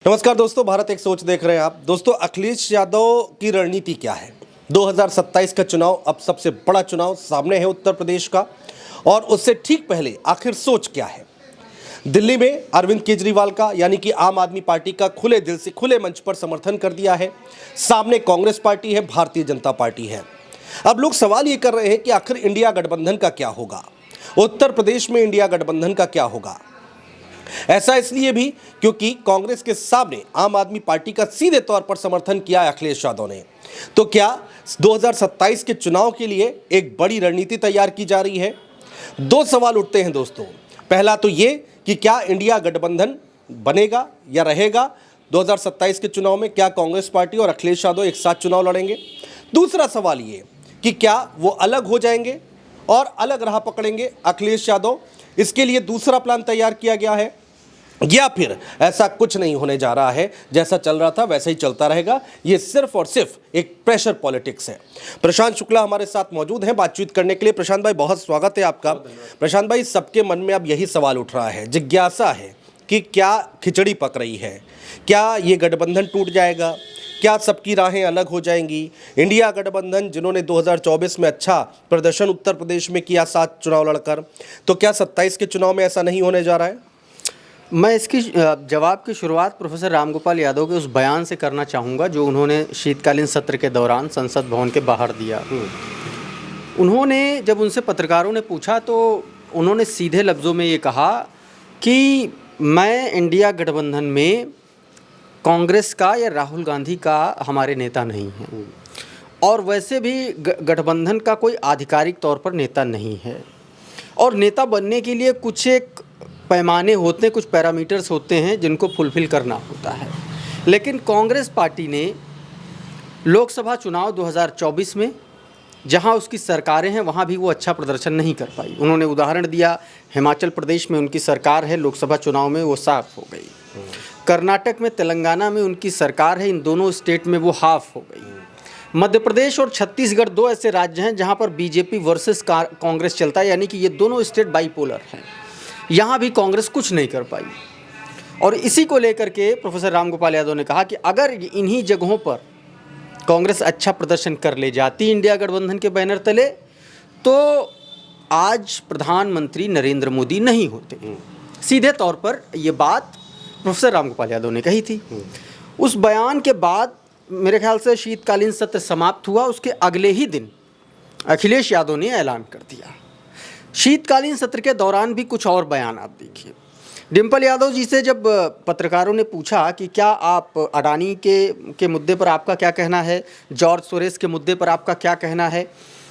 नमस्कार दोस्तों, भारत एक सोच देख रहे हैं आप। दोस्तों, अखिलेश यादव की रणनीति क्या है? 2027 का चुनाव, अब सबसे बड़ा चुनाव सामने है उत्तर प्रदेश का, और उससे ठीक पहले आखिर सोच क्या है? दिल्ली में अरविंद केजरीवाल का यानी कि आम आदमी पार्टी का खुले दिल से खुले मंच पर समर्थन कर दिया है। सामने कांग्रेस पार्टी है, भारतीय जनता पार्टी है। अब लोग सवाल ये कर रहे हैं कि आखिर इंडिया गठबंधन का क्या होगा, उत्तर प्रदेश में इंडिया गठबंधन का क्या होगा। ऐसा इसलिए भी क्योंकि कांग्रेस के सामने आम आदमी पार्टी का सीधे तौर पर समर्थन किया है अखिलेश यादव ने। तो क्या 2027 के चुनाव के लिए एक बड़ी रणनीति तैयार की जा रही है? दो सवाल उठते हैं दोस्तों। पहला तो ये कि क्या इंडिया गठबंधन बनेगा या रहेगा 2027 के चुनाव में? क्या कांग्रेस पार्टी और अखिलेश यादव एक साथ चुनाव लड़ेंगे? दूसरा सवाल ये कि क्या वो अलग हो जाएंगे और अलग राह पकड़ेंगे अखिलेश यादव? इसके लिए दूसरा प्लान तैयार किया गया है, या फिर ऐसा कुछ नहीं होने जा रहा है, जैसा चल रहा था वैसा ही चलता रहेगा। ये सिर्फ और सिर्फ एक प्रेशर पॉलिटिक्स है। प्रशांत शुक्ला हमारे साथ मौजूद हैं बातचीत करने के लिए। प्रशांत भाई, बहुत स्वागत है आपका। प्रशांत भाई, सबके मन में अब यही सवाल उठ रहा है, जिज्ञासा है कि क्या खिचड़ी पक रही है? क्या ये गठबंधन टूट जाएगा? क्या सबकी राहें अलग हो जाएंगी? इंडिया गठबंधन जिन्होंने 2024 में अच्छा प्रदर्शन उत्तर प्रदेश में किया, 7 चुनाव लड़कर, तो क्या 27 के चुनाव में ऐसा नहीं होने जा रहा है? मैं इसकी जवाब की शुरुआत प्रोफेसर रामगोपाल यादव के उस बयान से करना चाहूँगा जो उन्होंने शीतकालीन सत्र के दौरान संसद भवन के बाहर दिया। उन्होंने जब उनसे पत्रकारों ने पूछा तो उन्होंने सीधे लफ्ज़ों में ये कहा कि मैं इंडिया गठबंधन में कांग्रेस का या राहुल गांधी का हमारे नेता नहीं है, और वैसे भी गठबंधन का कोई आधिकारिक तौर पर नेता नहीं है, और नेता बनने के लिए कुछ एक पैमाने होते हैं, कुछ पैरामीटर्स होते हैं जिनको फुलफ़िल करना होता है। लेकिन कांग्रेस पार्टी ने लोकसभा चुनाव 2024 में जहां उसकी सरकारें हैं वहां भी वो अच्छा प्रदर्शन नहीं कर पाई। उन्होंने उदाहरण दिया, हिमाचल प्रदेश में उनकी सरकार है, लोकसभा चुनाव में वो साफ हो गई। कर्नाटक में, तेलंगाना में उनकी सरकार है, इन दोनों स्टेट में वो हाफ हो गई। मध्य प्रदेश और छत्तीसगढ़ दो ऐसे राज्य हैं जहाँ पर बीजेपी वर्सेस कांग्रेस चलता है, यानी कि ये दोनों स्टेट बाईपोलर हैं। यहाँ भी कांग्रेस कुछ नहीं कर पाई, और इसी को लेकर के प्रोफेसर रामगोपाल यादव ने कहा कि अगर इन्हीं जगहों पर कांग्रेस अच्छा प्रदर्शन कर ले जाती इंडिया गठबंधन के बैनर तले, तो आज प्रधानमंत्री नरेंद्र मोदी नहीं होते। सीधे तौर पर ये बात प्रोफेसर रामगोपाल यादव ने कही थी। उस बयान के बाद मेरे ख्याल से शीतकालीन सत्र समाप्त हुआ, उसके अगले ही दिन अखिलेश यादव ने ऐलान कर दिया। शीतकालीन सत्र के दौरान भी कुछ और बयान आप देखिए। डिम्पल यादव जी से जब पत्रकारों ने पूछा कि क्या आप अडानी के मुद्दे पर आपका क्या कहना है, जॉर्ज सोरेस के मुद्दे पर आपका क्या कहना है,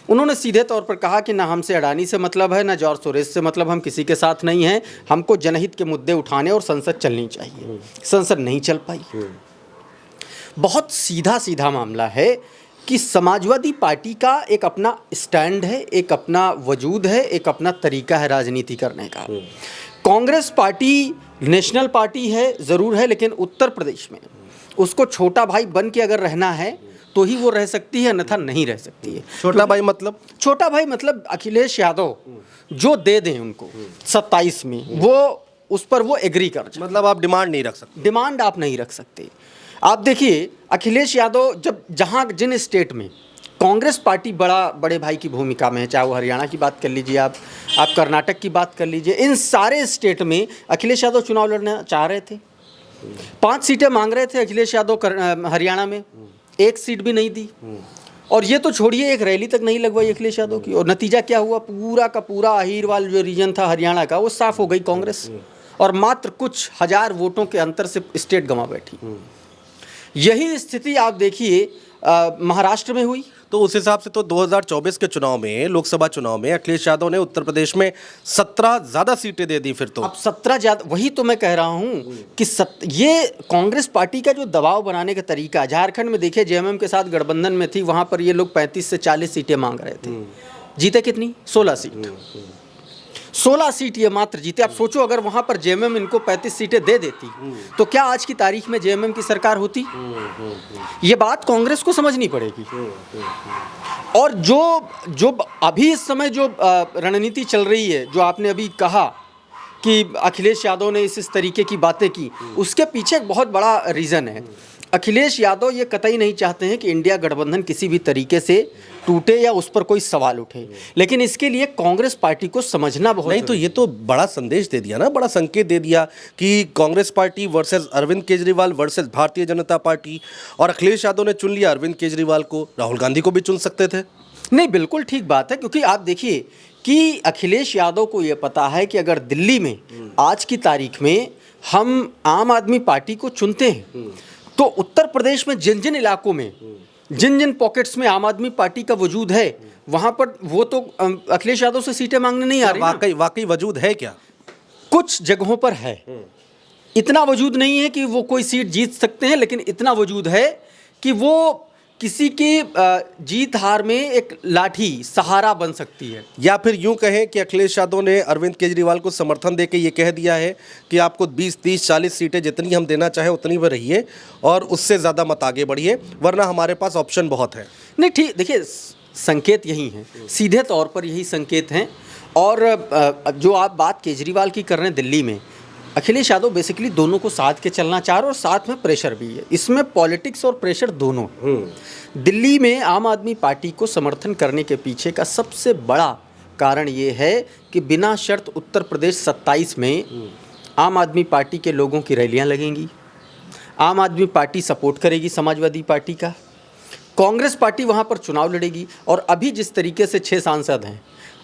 उन्होंने सीधे तौर पर कहा कि ना हमसे अडानी से मतलब है, ना जॉर्ज सोरेस से मतलब, हम किसी के साथ नहीं हैं, हमको जनहित के मुद्दे उठाने और संसद चलनी चाहिए। संसद नहीं चल पाई। बहुत सीधा सीधा मामला है कि समाजवादी पार्टी का एक अपना स्टैंड है, एक अपना वजूद है, एक अपना तरीका है राजनीति करने का। कांग्रेस पार्टी नेशनल पार्टी है, ज़रूर है, लेकिन उत्तर प्रदेश में उसको छोटा भाई बन के अगर रहना है तो ही वो रह सकती है, अन्यथा नहीं रह सकती है। छोटा भाई मतलब? छोटा भाई मतलब अखिलेश यादव जो दे दें उनको 27 में, वो उस पर वो एग्री कर जाए। मतलब आप डिमांड नहीं रख सकते? डिमांड आप नहीं रख सकते। आप देखिए, अखिलेश यादव जब जिन स्टेट में कांग्रेस पार्टी बड़े भाई की भूमिका में है, चाहे वो हरियाणा की बात कर लीजिए, आप कर्नाटक की बात कर लीजिए, इन सारे स्टेट में अखिलेश यादव चुनाव लड़ना चाह रहे थे। 5 सीटें मांग रहे थे अखिलेश यादव हरियाणा में, 1 सीट भी नहीं दी। और ये तो छोड़िए, एक रैली तक नहीं लगवाई अखिलेश यादव की। और नतीजा क्या हुआ? पूरा का पूरा अहीरवाल जो रीजन था हरियाणा का, वो साफ हो गई कांग्रेस, और मात्र कुछ हजार वोटों के अंतर से स्टेट गंवा बैठी। यही स्थिति आप देखिए महाराष्ट्र में हुई। तो उस हिसाब से तो 2024 के चुनाव में, लोकसभा चुनाव में अखिलेश यादव ने उत्तर प्रदेश में 17 ज़्यादा सीटें दे दी। फिर तो अब 17 ज़्यादा, वही तो मैं कह रहा हूँ कि ये कांग्रेस पार्टी का जो दबाव बनाने का तरीका। झारखंड में देखिए, जेएमएम के साथ गठबंधन में थी, वहाँ पर ये लोग 35 से 40 सीटें मांग रहे थे। जीते कितनी? 16 सीट। 16 सीट ये मात्र जीते। आप सोचो, अगर वहाँ पर जेएमएम इनको 35 सीटें दे देती तो क्या आज की तारीख में जेएमएम की सरकार होती? ये बात कांग्रेस को समझनी पड़ेगी। और जो अभी इस समय जो रणनीति चल रही है, जो आपने अभी कहा कि अखिलेश यादव ने इस तरीके की बातें की, उसके पीछे एक बहुत बड़ा रीज़न है। अखिलेश यादव ये कतई नहीं चाहते हैं कि इंडिया गठबंधन किसी भी तरीके से टूटे या उस पर कोई सवाल उठे, लेकिन इसके लिए कांग्रेस पार्टी को समझना बहुत नहीं तो ये तो बड़ा संदेश दे दिया ना, बड़ा संकेत दे दिया कि Congress party versus Arvind Kejriwal versus Bharatiya Janata party, और अखिलेश यादव ने चुन लिया अरविंद केजरीवाल को, राहुल गांधी को भी चुन सकते थे। नहीं, बिल्कुल ठीक बात है, क्योंकि आप देखिए कि अखिलेश यादव को ये पता है कि अगर दिल्ली में आज की तारीख में हम आम आदमी पार्टी को चुनते हैं तो उत्तर प्रदेश में जिन जिन इलाकों में, जिन जिन पॉकेट्स में आम आदमी पार्टी का वजूद है, वहां पर वो तो अखिलेश यादव से सीटें मांगने नहीं आ रही। वाकई वजूद है क्या? कुछ जगहों पर है, इतना वजूद नहीं है कि वो कोई सीट जीत सकते हैं, लेकिन इतना वजूद है कि वो किसी की जीत हार में एक लाठी सहारा बन सकती है। या फिर यूं कहें कि अखिलेश यादव ने अरविंद केजरीवाल को समर्थन देके ये कह दिया है कि आपको 20, 30, 40 सीटें जितनी हम देना चाहें उतनी पर रहिए और उससे ज़्यादा मत आगे बढ़िए, वरना हमारे पास ऑप्शन बहुत है। नहीं ठीक, देखिए संकेत यही हैं, सीधे तौर पर यही संकेत हैं। और जो आप बात केजरीवाल की कर रहे हैं दिल्ली में, अखिलेश यादव बेसिकली दोनों को साथ के चलना चाह रहे हैं और साथ में प्रेशर भी है, इसमें पॉलिटिक्स और प्रेशर दोनों। दिल्ली में आम आदमी पार्टी को समर्थन करने के पीछे का सबसे बड़ा कारण ये है कि बिना शर्त उत्तर प्रदेश 27 में आम आदमी पार्टी के लोगों की रैलियां लगेंगी, आम आदमी पार्टी सपोर्ट करेगी समाजवादी पार्टी का, कांग्रेस पार्टी वहाँ पर चुनाव लड़ेगी। और अभी जिस तरीके से 6 सांसद हैं,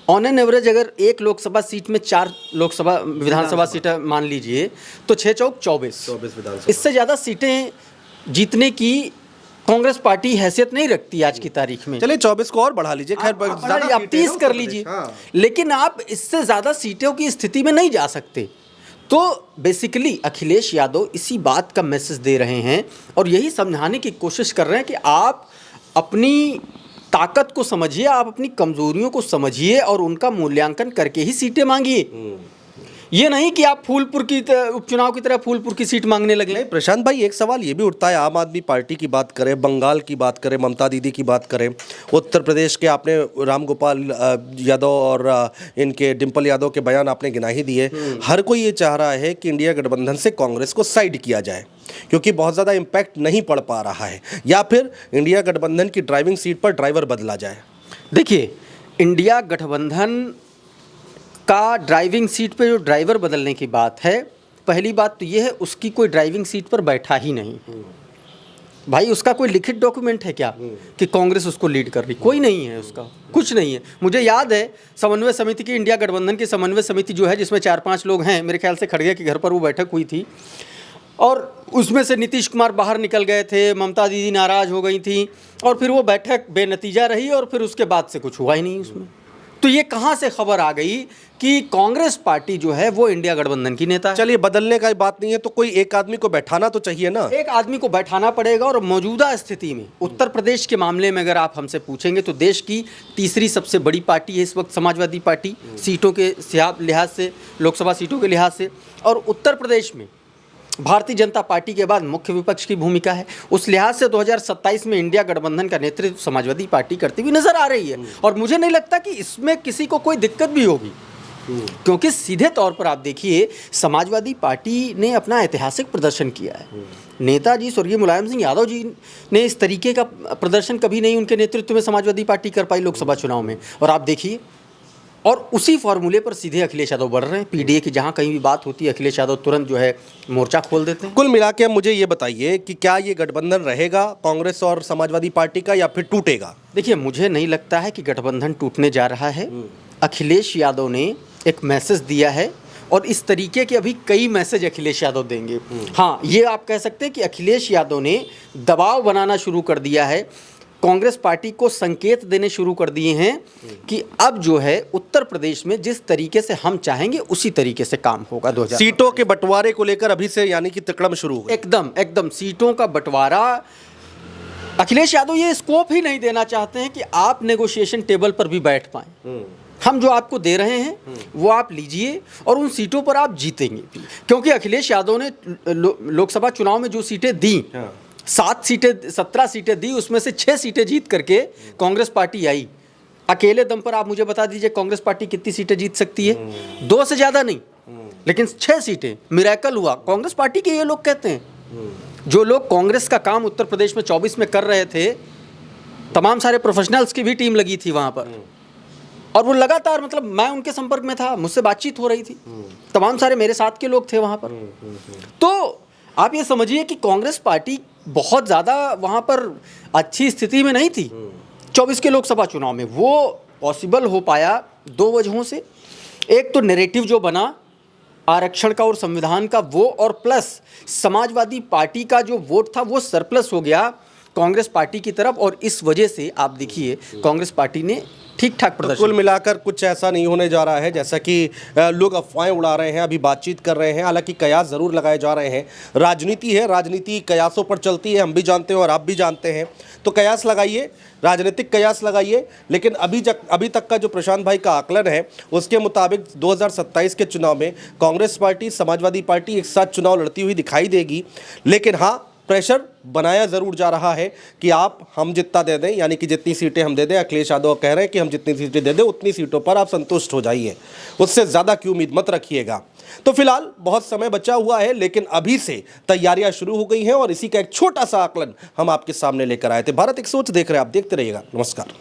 ऑन एन एवरेज अगर एक लोकसभा सीट में 4 लोकसभा विधानसभा सीटें मान लीजिए तो 6 चौक 24 विधानसभा, इससे ज़्यादा सीटें जीतने की कांग्रेस पार्टी हैसियत नहीं रखती आज की तारीख में। चलिए 24 को और बढ़ा लीजिए, खैर आप 30 कर लीजिए, लेकिन आप इससे ज़्यादा सीटों की स्थिति में नहीं जा सकते। तो बेसिकली अखिलेश यादव इसी बात का मैसेज दे रहे हैं और यही समझाने की कोशिश कर रहे हैं कि आप अपनी ताकत को समझिए, आप अपनी कमजोरियों को समझिए और उनका मूल्यांकन करके ही सीटें मांगिए। ये नहीं कि आप फूलपुर की उपचुनाव की तरह फूलपुर की सीट मांगने लगे। नहीं प्रशांत भाई, एक सवाल ये भी उठता है, आम आदमी पार्टी की बात करें, बंगाल की बात करें, ममता दीदी की बात करें, उत्तर प्रदेश के आपने रामगोपाल यादव और इनके डिम्पल यादव के बयान आपने गिना ही दिए। हर कोई ये चाह रहा है कि इंडिया गठबंधन से कांग्रेस को साइड किया जाए क्योंकि बहुत ज़्यादा इम्पैक्ट नहीं पड़ पा रहा है, या फिर इंडिया गठबंधन की ड्राइविंग सीट पर ड्राइवर बदला जाए। देखिए, इंडिया गठबंधन का ड्राइविंग सीट पे जो ड्राइवर बदलने की बात है, पहली बात तो ये है उसकी कोई ड्राइविंग सीट पर बैठा ही नहीं भाई। उसका कोई लिखित डॉक्यूमेंट है क्या कि कांग्रेस उसको लीड कर रही? कोई नहीं है, उसका कुछ नहीं है। मुझे याद है समन्वय समिति की, इंडिया गठबंधन की समन्वय समिति जो है जिसमें 4-5 लोग हैं, मेरे ख्याल से खड़गे के घर पर वो बैठक हुई थी और उसमें से नीतीश कुमार बाहर निकल गए थे, ममता दीदी नाराज़ हो गई थी और फिर वो बैठक बेनतीजा रही और फिर उसके बाद से कुछ हुआ ही नहीं उसमें। तो ये कहाँ से खबर आ गई कि कांग्रेस पार्टी जो है वो इंडिया गठबंधन की नेता है? चलिए, बदलने का बात नहीं है तो कोई एक आदमी को बैठाना तो चाहिए ना। एक आदमी को बैठाना पड़ेगा और मौजूदा स्थिति में उत्तर प्रदेश के मामले में अगर आप हमसे पूछेंगे तो देश की तीसरी सबसे बड़ी पार्टी है इस वक्त समाजवादी पार्टी, सीटों के लिहाज से, लोकसभा सीटों के लिहाज से। और उत्तर प्रदेश में भारतीय जनता पार्टी के बाद मुख्य विपक्ष की भूमिका है। उस लिहाज से 2027 में इंडिया गठबंधन का नेतृत्व समाजवादी पार्टी करती हुई नजर आ रही है और मुझे नहीं लगता कि इसमें किसी को कोई दिक्कत भी होगी, क्योंकि सीधे तौर पर आप देखिए समाजवादी पार्टी ने अपना ऐतिहासिक प्रदर्शन किया है। नेताजी स्वर्गीय मुलायम सिंह यादव जी ने इस तरीके का प्रदर्शन कभी नहीं उनके नेतृत्व में समाजवादी पार्टी कर पाई लोकसभा चुनाव में, और आप देखिए, और उसी फॉर्मूले पर सीधे अखिलेश यादव बढ़ रहे हैं। पीडीए की जहां कहीं भी बात होती है अखिलेश यादव तुरंत जो है मोर्चा खोल देते हैं। कुल मिला के मुझे ये बताइए कि क्या ये गठबंधन रहेगा कांग्रेस और समाजवादी पार्टी का या फिर टूटेगा? देखिए, मुझे नहीं लगता है कि गठबंधन टूटने जा रहा है। अखिलेश यादव ने एक मैसेज दिया है और इस तरीके के अभी कई मैसेज अखिलेश यादव देंगे। हाँ, ये आप कह सकते हैं कि अखिलेश यादव ने दबाव बनाना शुरू कर दिया है, कांग्रेस पार्टी को संकेत देने शुरू कर दिए हैं कि अब जो है उत्तर प्रदेश में जिस तरीके से हम चाहेंगे उसी तरीके से काम होगा। 2000 सीटों के बंटवारे को लेकर अभी से यानी कि तिकड़म शुरू हो गई। एकदम सीटों का बंटवारा। अखिलेश यादव ये स्कोप ही नहीं देना चाहते हैं कि आप नेगोशिएशन टेबल पर भी बैठ पाएं। हम जो आपको दे रहे हैं वो आप लीजिए और उन सीटों पर आप जीतेंगे भी, क्योंकि अखिलेश यादव ने लोकसभा चुनाव में जो सीटें दी, 17 सीटें दी, उसमें से 6 सीटें जीत करके कांग्रेस पार्टी आई। अकेले दम पर आप मुझे बता दीजिए कांग्रेस पार्टी कितनी सीटें जीत सकती है? 2 से ज़्यादा नहीं, लेकिन 6 सीटें मिरेकल हुआ कांग्रेस पार्टी के, ये लोग कहते हैं। जो लोग कांग्रेस का काम उत्तर प्रदेश में 24 में कर रहे थे, तमाम सारे प्रोफेशनल्स की भी टीम लगी थी वहाँ पर, और वो लगातार, मतलब मैं उनके संपर्क में था, मुझसे बातचीत हो रही थी, तमाम सारे मेरे साथ के लोग थे वहाँ पर। तो आप ये समझिए कि कांग्रेस पार्टी बहुत ज़्यादा वहाँ पर अच्छी स्थिति में नहीं थी 24 के लोकसभा चुनाव में। वो पॉसिबल हो पाया 2 वजहों से। एक तो नैरेटिव जो बना आरक्षण का और संविधान का, वो, और प्लस समाजवादी पार्टी का जो वोट था वो सरप्लस हो गया कांग्रेस पार्टी की तरफ, और इस वजह से आप देखिए कांग्रेस पार्टी ने ठीक ठाक तो प्रदर्शन। कुल मिलाकर कुछ ऐसा नहीं होने जा रहा है जैसा कि लोग अफवाहें उड़ा रहे हैं, अभी बातचीत कर रहे हैं। हालांकि कयास ज़रूर लगाए जा रहे हैं। राजनीति है, राजनीति कयासों पर चलती है, हम भी जानते हैं और आप भी जानते हैं। तो कयास लगाइए, राजनीतिक कयास लगाइए, लेकिन अभी तक का जो प्रशांत भाई का आकलन है उसके मुताबिक 2027 के चुनाव में कांग्रेस पार्टी, समाजवादी पार्टी एक साथ चुनाव लड़ती हुई दिखाई देगी। लेकिन हाँ, प्रेशर बनाया ज़रूर जा रहा है कि हम जितना दे दें, यानी कि जितनी सीटें हम दे दें। अखिलेश यादव कह रहे हैं कि हम जितनी सीटें दे दें उतनी सीटों पर आप संतुष्ट हो जाइए, उससे ज़्यादा की उम्मीद मत रखिएगा। तो फिलहाल बहुत समय बचा हुआ है, लेकिन अभी से तैयारियां शुरू हो गई हैं और इसी का एक छोटा सा आकलन हम आपके सामने लेकर आए थे। भारत एक सोच देख रहे हैं आप, देखते रहिएगा। नमस्कार।